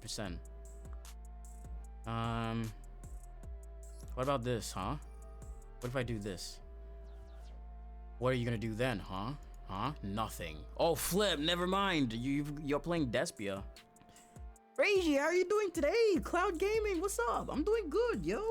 100%. What about this, huh? What if I do this? What are you gonna do then, huh? Nothing. Oh, flip, never mind. You're playing Despia. Reggie, how are you doing today? Cloud Gaming, what's up? I'm doing good, yo.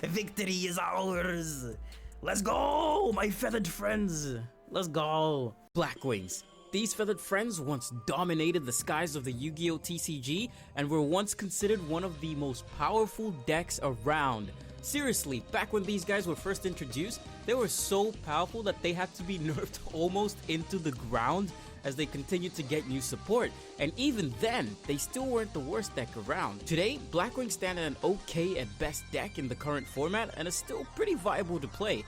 Victory is ours. Let's go, my feathered friends. Let's go. Blackwings. These feathered friends once dominated the skies of the Yu-Gi-Oh! TCG and were once considered one of the most powerful decks around. Seriously, back when these guys were first introduced, they were so powerful that they had to be nerfed almost into the ground as they continued to get new support, and even then, they still weren't the worst deck around. Today, Blackwings stand at an okay at best deck in the current format and is still pretty viable to play.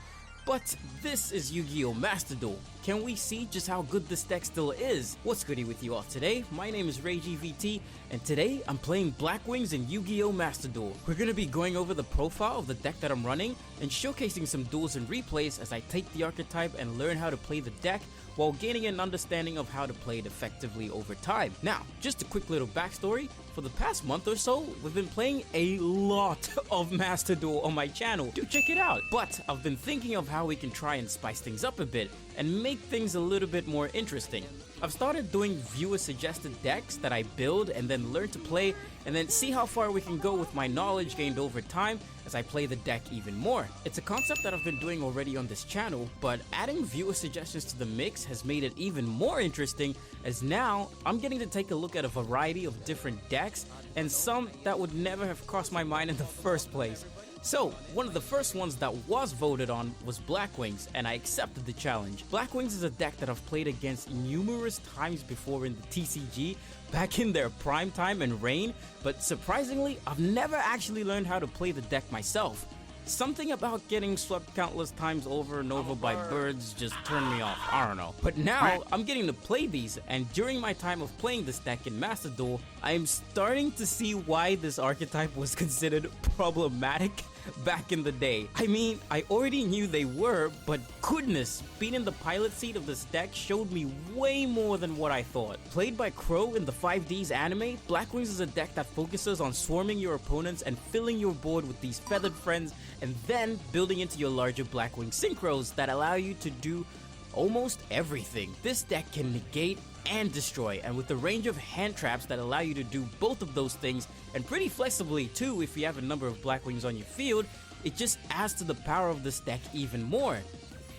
But this is Yu-Gi-Oh! Master Duel. Can we see just how good this deck still is? What's goody with you all today? My name is RayGVT, and today I'm playing Blackwings in Yu-Gi-Oh! Master Duel. We're gonna be going over the profile of the deck that I'm running and showcasing some duels and replays as I take the archetype and learn how to play the deck while gaining an understanding of how to play it effectively over time. Now, just a quick little backstory. For the past month or so, we've been playing a lot of Master Duel on my channel. Do check it out. But I've been thinking of how we can try and spice things up a bit and make things a little bit more interesting. I've started doing viewer suggested decks that I build and then learn to play, and then see how far we can go with my knowledge gained over time as I play the deck even more. It's a concept that I've been doing already on this channel, but adding viewer suggestions to the mix has made it even more interesting, as now I'm getting to take a look at a variety of different decks and some that would never have crossed my mind in the first place. So, one of the first ones that was voted on was Blackwings, and I accepted the challenge. Blackwings is a deck that I've played against numerous times before in the TCG, back in their prime time and reign, but surprisingly, I've never actually learned how to play the deck myself. Something about getting swept countless times over and over by birds just turned me off, I don't know. But now, I'm getting to play these, and during my time of playing this deck in Master Duel, I am starting to see why this archetype was considered problematic back in the day. I mean, I already knew they were, but goodness, being in the pilot seat of this deck showed me way more than what I thought. Played by Crow in the 5Ds anime, Blackwings is a deck that focuses on swarming your opponents and filling your board with these feathered friends, and then building into your larger Blackwing synchros that allow you to do almost everything. This deck can negate and destroy, and with a range of hand traps that allow you to do both of those things, and pretty flexibly too if you have a number of Blackwings on your field, it just adds to the power of this deck even more.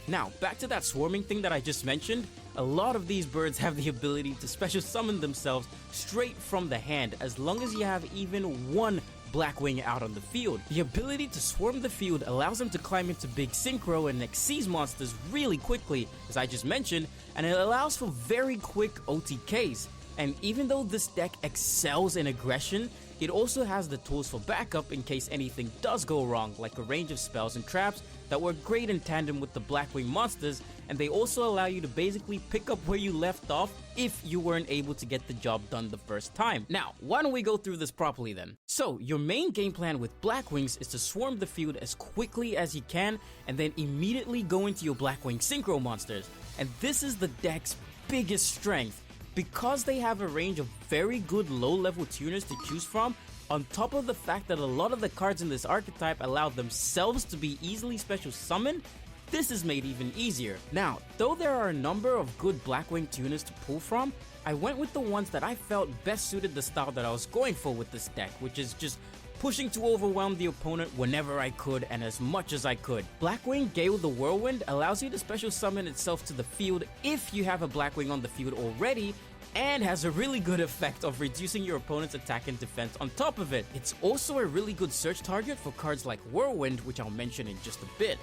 Now, back to that swarming thing that I just mentioned, a lot of these birds have the ability to special summon themselves straight from the hand as long as you have even one Blackwing out on the field. The ability to swarm the field allows them to climb into big synchro and seize monsters really quickly, as I just mentioned, and it allows for very quick OTKs. And even though this deck excels in aggression, it also has the tools for backup in case anything does go wrong, like a range of spells and traps that work great in tandem with the Blackwing monsters, and they also allow you to basically pick up where you left off if you weren't able to get the job done the first time. Now, why don't we go through this properly then? So, your main game plan with Blackwings is to swarm the field as quickly as you can, and then immediately go into your Blackwing synchro monsters. And this is the deck's biggest strength. Because they have a range of very good low-level tuners to choose from, on top of the fact that a lot of the cards in this archetype allow themselves to be easily special summoned, this is made even easier. Now, though there are a number of good Blackwing tuners to pull from, I went with the ones that I felt best suited the style that I was going for with this deck, which is just pushing to overwhelm the opponent whenever I could and as much as I could. Blackwing Gale the Whirlwind allows you to special summon itself to the field if you have a Blackwing on the field already, and has a really good effect of reducing your opponent's attack and defense on top of it. It's also a really good search target for cards like Whirlwind, which I'll mention in just a bit.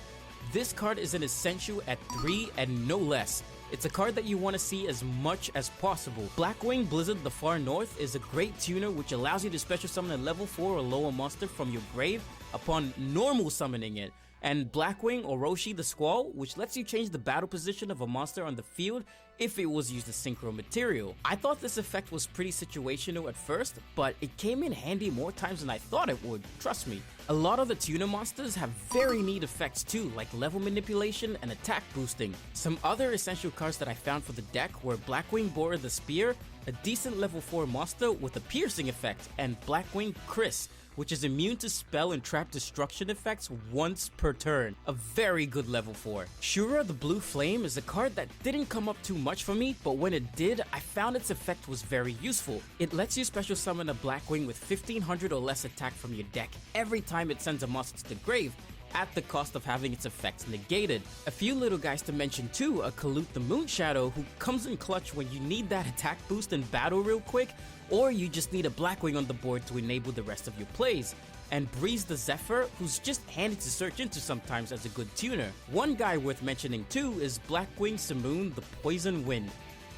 This card is an essential at 3 and no less. It's a card that you want to see as much as possible. Blackwing Blizzard the Far North is a great tuner which allows you to special summon a level 4 or lower monster from your grave upon normal summoning it. And Blackwing Orochi the Squall, which lets you change the battle position of a monster on the field if it was used as synchro material. I thought this effect was pretty situational at first, but it came in handy more times than I thought it would, trust me. A lot of the tuner monsters have very neat effects too, like level manipulation and attack boosting. Some other essential cards that I found for the deck were Blackwing Borer the Spear, a decent level 4 monster with a piercing effect, and Blackwing Chris, which is immune to spell and trap destruction effects once per turn. A very good level 4. Shura the Blue Flame is a card that didn't come up too much for me, but when it did, I found its effect was very useful. It lets you special summon a Blackwing with 1500 or less attack from your deck every time it sends a monster to the grave, at the cost of having its effects negated. A few little guys to mention too, a Kalut the Moonshadow, who comes in clutch when you need that attack boost in battle real quick, or you just need a Blackwing on the board to enable the rest of your plays. And Breeze the Zephyr, who's just handy to search into sometimes as a good tuner. One guy worth mentioning too is Blackwing Simoon the Poison Wind.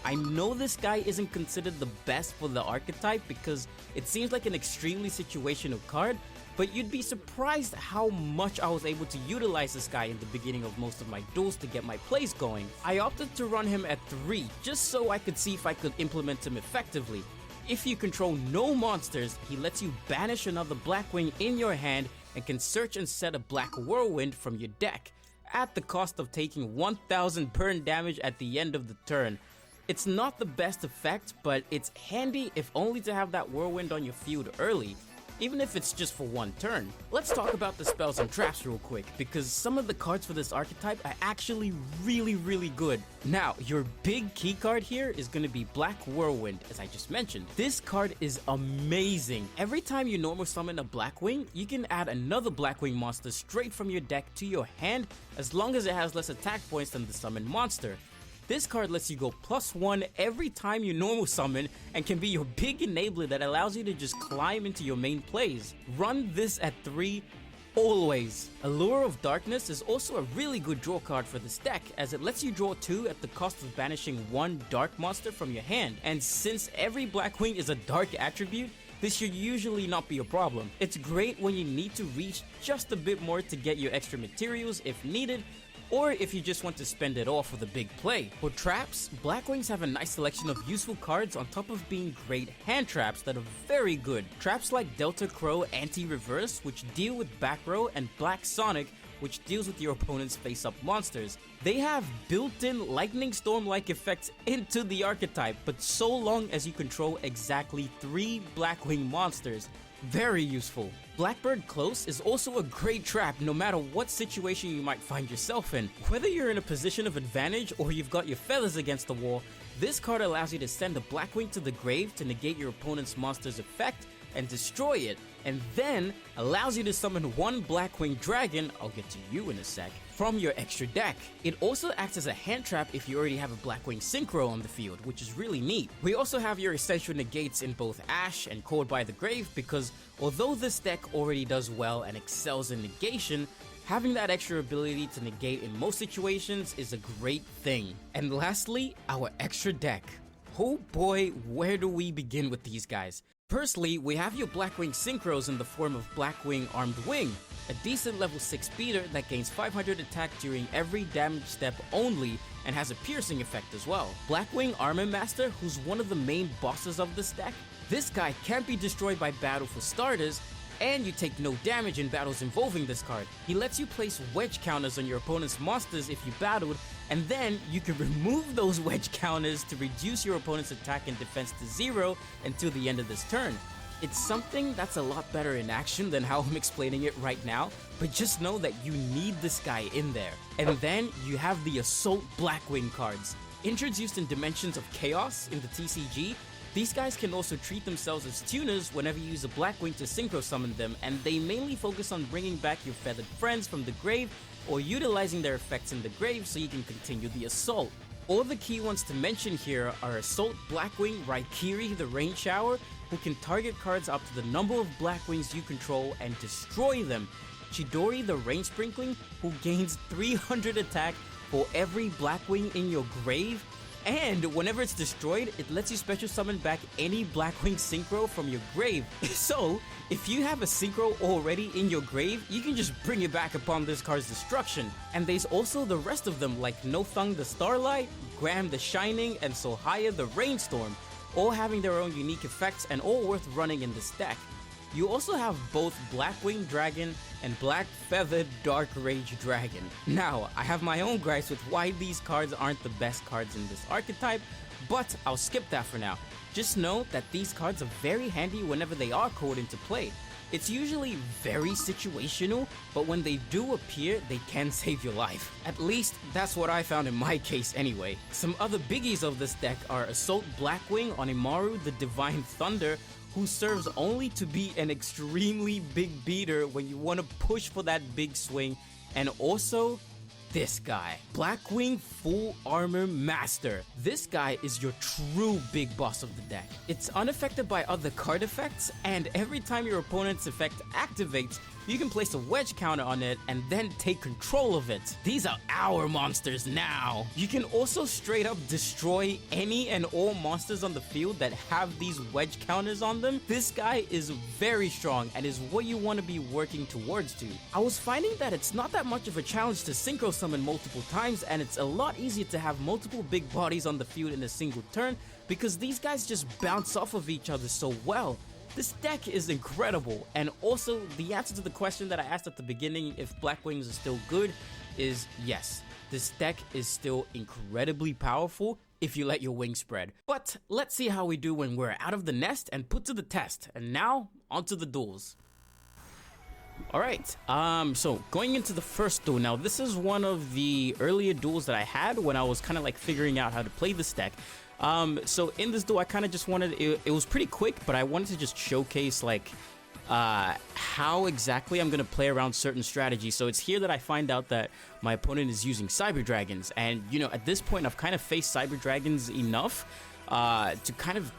I know this guy isn't considered the best for the archetype because it seems like an extremely situational card, but you'd be surprised how much I was able to utilize this guy in the beginning of most of my duels to get my plays going. I opted to run him at 3 just so I could see if I could implement him effectively. If you control no monsters, he lets you banish another Blackwing in your hand and can search and set a Black Whirlwind from your deck, at the cost of taking 1000 burn damage at the end of the turn. It's not the best effect, but it's handy if only to have that Whirlwind on your field early, even if it's just for one turn. Let's talk about the spells and traps real quick, because some of the cards for this archetype are actually really good. Now, your big key card here is going to be Black Whirlwind, as I just mentioned. This card is amazing. Every time you normal summon a Blackwing, you can add another Blackwing monster straight from your deck to your hand, as long as it has less attack points than the summoned monster. This card lets you go +1 every time you normal summon and can be your big enabler that allows you to just climb into your main plays. Run this at 3 always. Allure of Darkness is also a really good draw card for this deck, as it lets you draw 2 at the cost of banishing 1 dark monster from your hand. And since every Blackwing is a dark attribute, this should usually not be a problem. It's great when you need to reach just a bit more to get your extra materials if needed, or if you just want to spend it all for the big play. For traps, Blackwings have a nice selection of useful cards on top of being great hand traps that are very good. Traps like Delta Crow Anti-Reverse, which deal with back row, and Black Sonic, which deals with your opponent's face-up monsters. They have built-in Lightning Storm-like effects into the archetype, but so long as you control exactly 3 Blackwing monsters. Very useful. Blackbird Close is also a great trap no matter what situation you might find yourself in. Whether you're in a position of advantage or you've got your feathers against the wall, this card allows you to send a Blackwing to the grave to negate your opponent's monster's effect and destroy it, and then allows you to summon 1 Blackwing Dragon, I'll get to you in a sec, from your extra deck. It also acts as a hand trap if you already have a Blackwing Synchro on the field, which is really neat. We also have your essential negates in both Ash and Called by the Grave, because although this deck already does well and excels in negation, having that extra ability to negate in most situations is a great thing. And lastly, our extra deck. Oh boy, where do we begin with these guys? Firstly, we have your Blackwing Synchros in the form of Blackwing Armed Wing, a decent level 6 speeder that gains 500 attack during every damage step only and has a piercing effect as well. Blackwing Armor Master, who's one of the main bosses of this deck. This guy can't be destroyed by battle for starters, and you take no damage in battles involving this card. He lets you place wedge counters on your opponent's monsters if you battled, and then you can remove those wedge counters to reduce your opponent's attack and defense to 0 until the end of this turn. It's something that's a lot better in action than how I'm explaining it right now, but just know that you need this guy in there. And then you have the Assault Blackwing cards. Introduced in Dimensions of Chaos in the TCG, these guys can also treat themselves as tuners whenever you use a Blackwing to synchro summon them, and they mainly focus on bringing back your feathered friends from the grave or utilizing their effects in the grave so you can continue the assault. All the key ones to mention here are Assault Blackwing Raikiri the Rain Shower, who can target cards up to the number of Blackwings you control and destroy them. Chidori the Rain Sprinkling, who gains 300 attack for every Blackwing in your grave, and whenever it's destroyed, it lets you special summon back any Blackwing Synchro from your grave. So, if you have a Synchro already in your grave, you can just bring it back upon this card's destruction. And there's also the rest of them like No Thung the Starlight, Graham the Shining, and Sohaya the Rainstorm, all having their own unique effects and all worth running in this deck. You also have both Blackwing Dragon and Black Feathered Dark Rage Dragon. Now, I have my own gripes with why these cards aren't the best cards in this archetype, but I'll skip that for now. Just know that these cards are very handy whenever they are called into play. It's usually very situational, but when they do appear, they can save your life. At least, that's what I found in my case anyway. Some other biggies of this deck are Assault Blackwing on Imaru the Divine Thunder, who serves only to be an extremely big beater when you want to push for that big swing, and also this guy, Blackwing Full Armor Master. This guy is your true big boss of the deck. It's unaffected by other card effects, and every time your opponent's effect activates, you can place a wedge counter on it and then take control of it. These are our monsters now. You can also straight up destroy any and all monsters on the field that have these wedge counters on them. This guy is very strong and is what you want to be working towards to. I was finding that it's not that much of a challenge to synchro summon multiple times, and it's a lot easier to have multiple big bodies on the field in a single turn because these guys just bounce off of each other so well. This deck is incredible, and also the answer to the question that I asked at the beginning, if Blackwings are still good, is yes. This deck is still incredibly powerful if you let your wings spread. But let's see how we do when we're out of the nest and put to the test. And now, onto the duels. Alright, so going into the first duel. Now, this is one of the earlier duels that I had when I was kind of like figuring out how to play this deck. So in this duel, I kind of just wanted, it was pretty quick, but I wanted to just showcase like how exactly I'm going to play around certain strategies. So it's here that I find out that my opponent is using Cyber Dragons. And, you know, at this point, I've kind of faced Cyber Dragons enough to kind of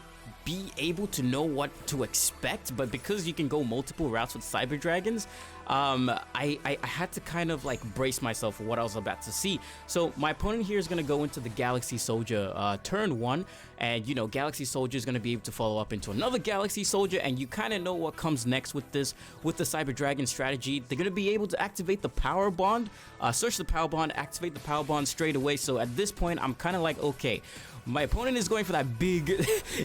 be able to know what to expect. But because you can go multiple routes with Cyber Dragons, I had to kind of like brace myself for what I was about to see. So my opponent here is going to go into the Galaxy Soldier turn 1, and you know, Galaxy Soldier is going to be able to follow up into another Galaxy Soldier, and you kind of know what comes next with this, with the Cyber Dragon strategy. They're going to be able to activate the Power Bond, search the Power Bond, activate the Power Bond straight away. So at this point, I'm kind of like, okay, my opponent is going for that big,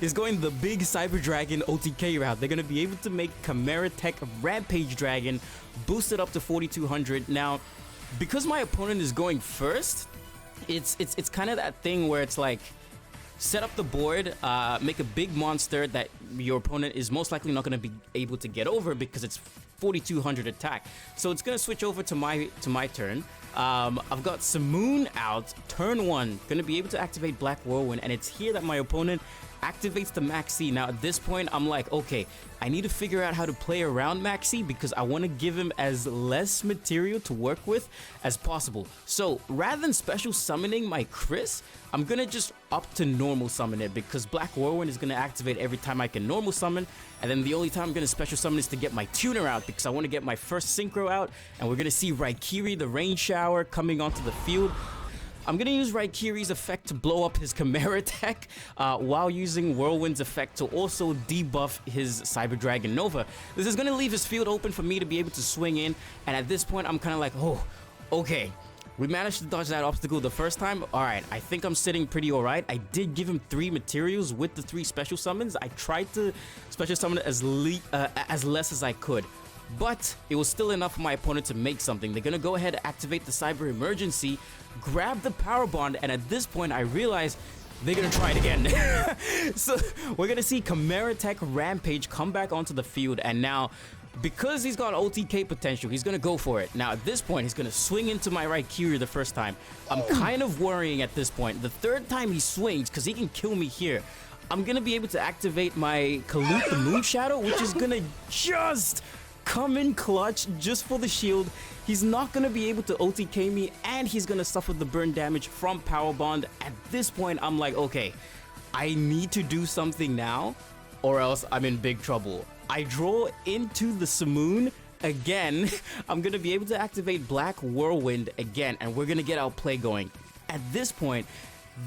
is going the big Cyber Dragon OTK route. They're going to be able to make Chimera Tech Rampage Dragon boosted up to 4200. Now, because my opponent is going first, it's kind of that thing where it's like, set up the board, make a big monster that your opponent is most likely not going to be able to get over because it's 4200 attack. So it's going to switch over to my turn. I've got Simoon out, turn 1, going to be able to activate Black Whirlwind, and it's here that my opponent activates the Maxi. Now at this point, I'm like, okay, I need to figure out how to play around Maxi because I want to give him as less material to work with as possible. So rather than special summoning my Chris, I'm gonna just up to normal summon it because Black Whirlwind is gonna activate every time I can normal summon, and then the only time I'm gonna special summon is to get my tuner out because I want to get my first synchro out, and we're gonna see Raikiri the Rain Shower coming onto the field. I'm going to use Raikiri's effect to blow up his Chimera Tech while using Whirlwind's effect to also debuff his Cyber Dragon Nova. This is going to leave his field open for me to be able to swing in, and at this point I'm kind of like, oh, okay. We managed to dodge that obstacle the first time. Alright, I think I'm sitting pretty alright. I did give him 3 materials with the 3 special summons. I tried to special summon as less as I could, but it was still enough for my opponent to make something. They're going to go ahead and activate the Cyber Emergency, grab the Power Bond, and at this point I realize they're going to try it again. So we're going to see Chimera Tech Rampage come back onto the field, and now because he's got OTK potential, he's going to go for it. Now at this point, he's going to swing into my Raikiri the first time. I'm kind of worrying at this point. The third time he swings, because he can kill me here, I'm going to be able to activate my Kalut the Moon Shadow, which is going to just come in clutch just for the shield. He's not going to be able to OTK me, and he's going to suffer the burn damage from Power Bond. At this point, I'm like, okay, I need to do something now or else I'm in big trouble. I draw into the Simoon again. I'm going to be able to activate Black Whirlwind again, and we're going to get our play going. At this point,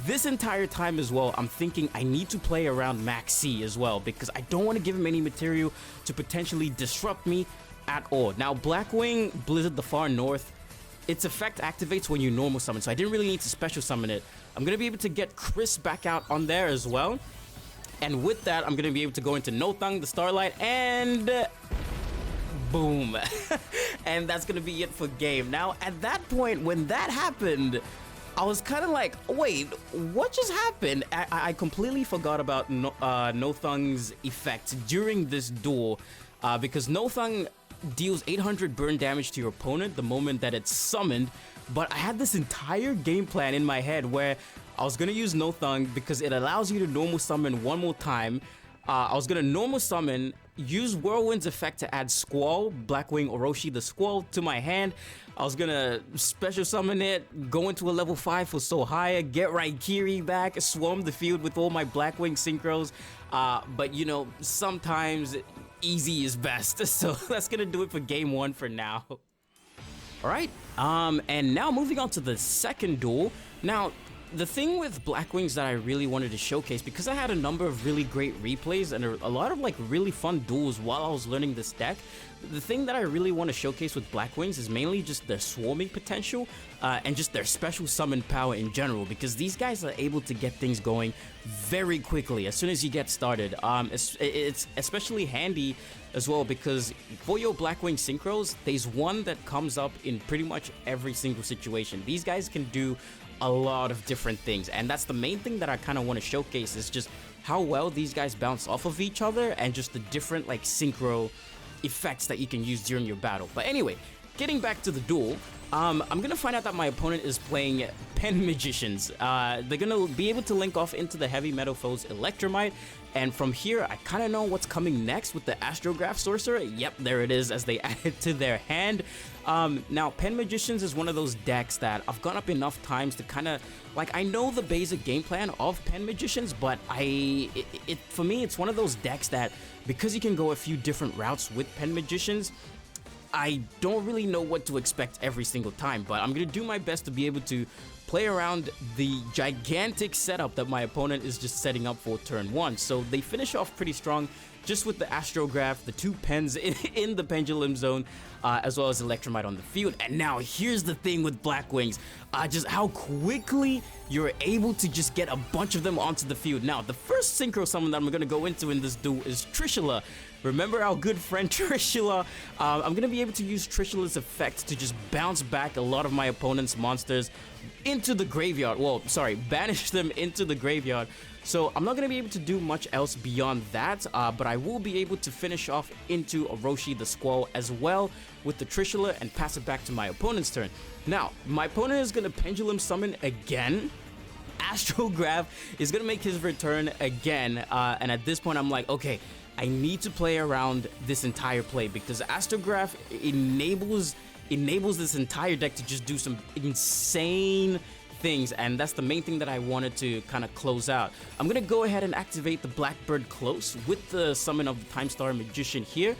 this entire time as well, I'm thinking I need to play around Max C as well because I don't want to give him any material to potentially disrupt me at all. Now, Blackwing Blizzard the Far North, its effect activates when you normal summon, so I didn't really need to special summon it. I'm gonna be able to get Chris back out on there as well. And with that, I'm gonna be able to go into No Thang, the Starlight, and boom. And that's gonna be it for game. Now, at that point, when that happened, I was kind of like, wait, what just happened? I completely forgot about No Thang's effect during this duel, because No Thang deals 800 burn damage to your opponent the moment that it's summoned. But I had this entire game plan in my head where I was gonna use No Thang because it allows you to normal summon one more time. I was gonna normal summon, use Whirlwind's effect to add Squall, Blackwing Orochi the Squall, to my hand. I was gonna special summon it, go into a level 5 for So Higher, get Raikiri back, swarm the field with all my Blackwing synchros. But you know, sometimes easy is best. So that's gonna do it for game 1 for now. Alright, and now moving on to the second duel. Now, the thing with Blackwings that I really wanted to showcase, because I had a number of really great replays and a lot of like really fun duels while I was learning this deck, the thing that I really want to showcase with Blackwings is mainly just their swarming potential and just their special summon power in general, because these guys are able to get things going very quickly as soon as you get started. It's especially handy as well because for your Blackwing synchros, there's one that comes up in pretty much every single situation. These guys can do a lot of different things, and that's the main thing that I kind of want to showcase, is just how well these guys bounce off of each other and just the different like synchro effects that you can use during your battle. But anyway, getting back to the duel, I'm gonna find out that my opponent is playing Pen Magicians. They're gonna be able to link off into the Heavy Metal Foes Electromite, and from here I kind of know what's coming next with the Astrograph Sorcerer. Yep, there it is, as they add it to their hand. Now, Pen Magicians is one of those decks that I've gone up enough times to kind of, like, I know the basic game plan of Pen Magicians, but for me, it's one of those decks that, because you can go a few different routes with Pen Magicians, I don't really know what to expect every single time, but I'm going to do my best to be able to play around the gigantic setup that my opponent is just setting up for turn 1. So they finish off pretty strong just with the Astrograph, the 2 pens in the Pendulum Zone, as well as Electromite on the field. And now here's the thing with Blackwings, just how quickly you're able to just get a bunch of them onto the field. Now, the first synchro summon that I'm going to go into in this duel is Trishula. Remember our good friend Trishula? I'm going to be able to use Trishula's effect to just bounce back a lot of my opponent's monsters into the graveyard. Well, sorry, banish them into the graveyard. So I'm not going to be able to do much else beyond that, but I will be able to finish off into Orochi the Squall as well with the Trishula and pass it back to my opponent's turn. Now, my opponent is going to Pendulum Summon again. Astrograph is going to make his return again, and at this point I'm like, okay, I need to play around this entire play because Astrograph enables this entire deck to just do some insane things, and that's the main thing that I wanted to kind of close out. I'm gonna go ahead and activate the Blackbird Close with the summon of the Time Star Magician here.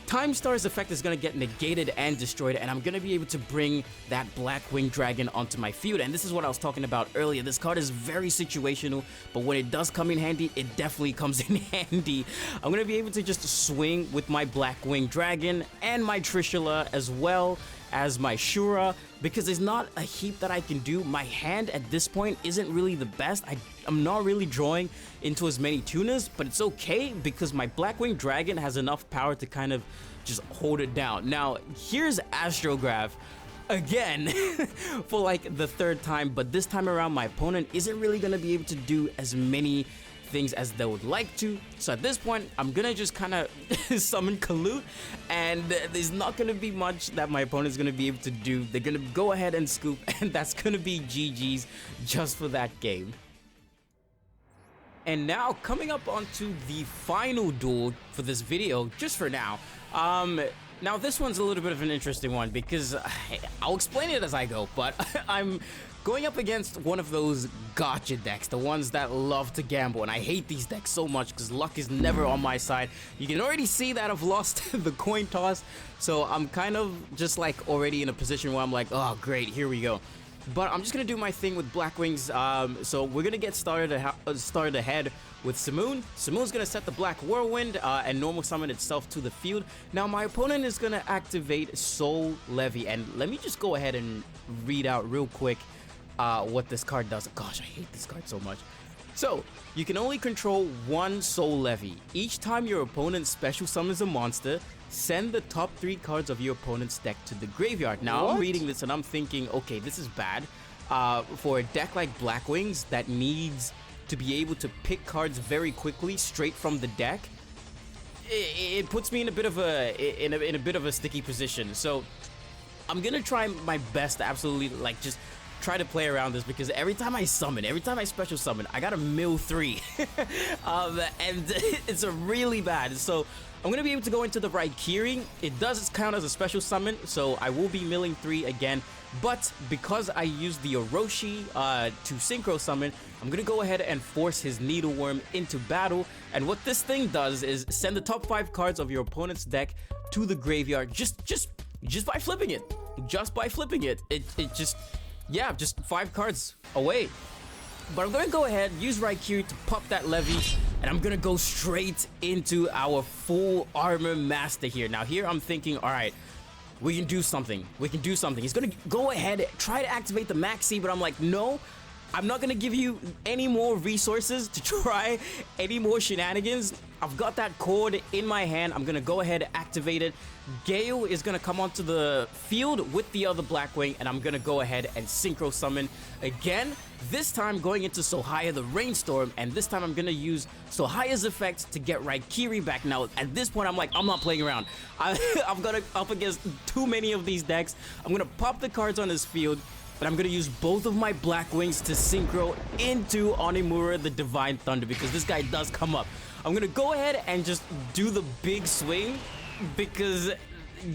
Time Star's effect is going to get negated and destroyed, and I'm going to be able to bring that Blackwing Dragon onto my field. And this is what I was talking about earlier. This card is very situational, but when it does come in handy, it definitely comes in handy. I'm going to be able to just swing with my Blackwing Dragon and my Trishula as well as my Shura, because there's not a heap that I can do. My hand at this point isn't really the best. I'm not really drawing into as many tuners, but it's okay because my Blackwing Dragon has enough power to kind of just hold it down. Now, here's Astrograph again for like the 3rd time, but this time around my opponent isn't really going to be able to do as many things as they would like to. So at this point, I'm gonna just kind of summon Kalut, and there's not gonna be much that my opponent's gonna be able to do. They're gonna go ahead and scoop, and that's gonna be GG's just for that game. And now, coming up onto the final duel for this video, just for now. Now this one's a little bit of an interesting one because I'll explain it as I go, but I'm going up against one of those gotcha decks, the ones that love to gamble, and I hate these decks so much because luck is never on my side. You can already see that I've lost the coin toss, so I'm kind of just like already in a position where I'm like, oh great, here we go. But I'm just gonna do my thing with Blackwings. So we're gonna get started ahead with Simoon. Simoon's gonna set the Black Whirlwind and normal summon itself to the field. Now my opponent is gonna activate Soul Levy, and let me just go ahead and read out real quick what this card does. Gosh, I hate this card so much. So, you can only control one Soul Levy. Each time your opponent special summons a monster, send the top 3 cards of your opponent's deck to the graveyard. Now, I'm reading this and I'm thinking, okay, this is bad. For a deck like Blackwings that needs to be able to pick cards very quickly straight from the deck, it puts me in a bit of a sticky position. So I'm gonna try my best to absolutely just try to play around this, because every time I special summon, I gotta mill 3. And it's a really bad. So I'm gonna be able to go into the Raikiri. It does count as a special summon, so I will be milling 3 again. But because I used the Orochi to synchro summon, I'm gonna go ahead and force his Needleworm into battle. And what this thing does is send the top 5 cards of your opponent's deck to the graveyard just by flipping it. Just by flipping it. Just 5 cards away. But I'm gonna go ahead, use Raikiri to pop that Levy, and I'm gonna go straight into our full armor master here. Now here I'm thinking, all right, we can do something. He's gonna go ahead, try to activate the Maxi, but I'm like, no, I'm not gonna give you any more resources to try any more shenanigans. I've got that cord in my hand. I'm gonna go ahead and activate it. Gale is gonna come onto the field with the other Blackwing, and I'm gonna go ahead and synchro summon again. This time going into Sohaya the Rainstorm, and this time I'm gonna use Sohaya's effect to get Raikiri back. Now at this point I'm like, I'm not playing around. I've got up against too many of these decks. I'm gonna pop the cards on his field, but I'm gonna use both of my Blackwings to synchro into Onimura the Divine Thunder, because this guy does come up. I'm gonna go ahead and just do the big swing, because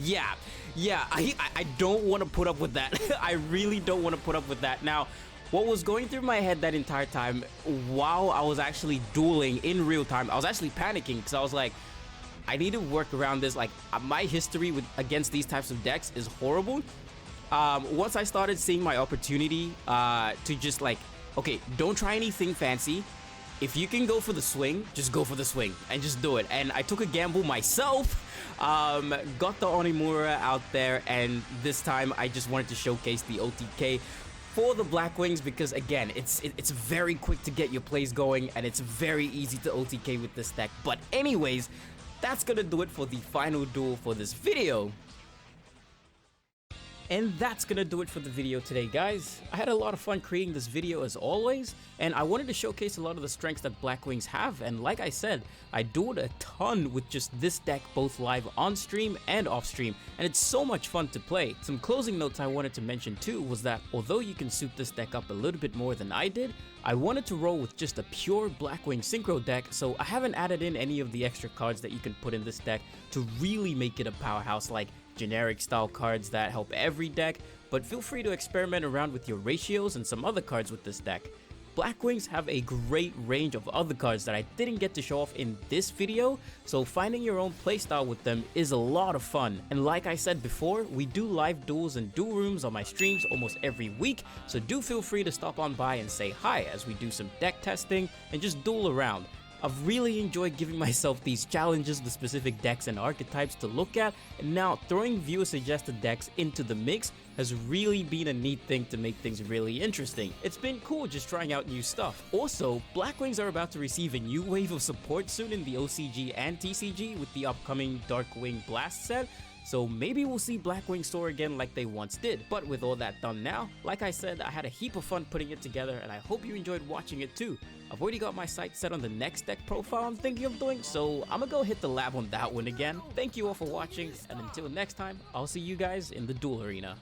I don't want to put up with that. I really don't want to put up with that. Now, what was going through my head that entire time while I was actually dueling in real time, I was actually panicking, because I was like, I need to work around this. Like, my history against these types of decks is horrible. Once I started seeing my opportunity to just okay, don't try anything fancy. If you can go for the swing, just go for the swing and just do it. And I took a gamble myself, got the Onimura out there, and this time I just wanted to showcase the OTK for the Blackwings, because again, it's very quick to get your plays going, and it's very easy to OTK with this deck. But anyways, that's gonna do it for the final duel for this video. And that's gonna do it for the video today, guys. I had a lot of fun creating this video as always, and I wanted to showcase a lot of the strengths that Blackwings have. And like I said, I dueled a ton with just this deck, both live on stream and off stream, and it's so much fun to play. Some closing notes I wanted to mention too was that although you can suit this deck up a little bit more than I did, I wanted to roll with just a pure Blackwing synchro deck, so I haven't added in any of the extra cards that you can put in this deck to really make it a powerhouse, like generic style cards that help every deck, but feel free to experiment around with your ratios and some other cards with this deck. Blackwings have a great range of other cards that I didn't get to show off in this video, so finding your own playstyle with them is a lot of fun. And like I said before, we do live duels and duel rooms on my streams almost every week, so do feel free to stop on by and say hi as we do some deck testing and just duel around. I've really enjoyed giving myself these challenges with specific decks and archetypes to look at, and now throwing viewer suggested decks into the mix has really been a neat thing to make things really interesting. It's been cool just trying out new stuff. Also, Blackwings are about to receive a new wave of support soon in the OCG and TCG with the upcoming Darkwing Blast set, so maybe we'll see Blackwing soar again like they once did. But with all that done now, like I said, I had a heap of fun putting it together, and I hope you enjoyed watching it too. I've already got my sights set on the next deck profile I'm thinking of doing, so I'm gonna go hit the lab on that one again. Thank you all for watching, and until next time, I'll see you guys in the duel arena.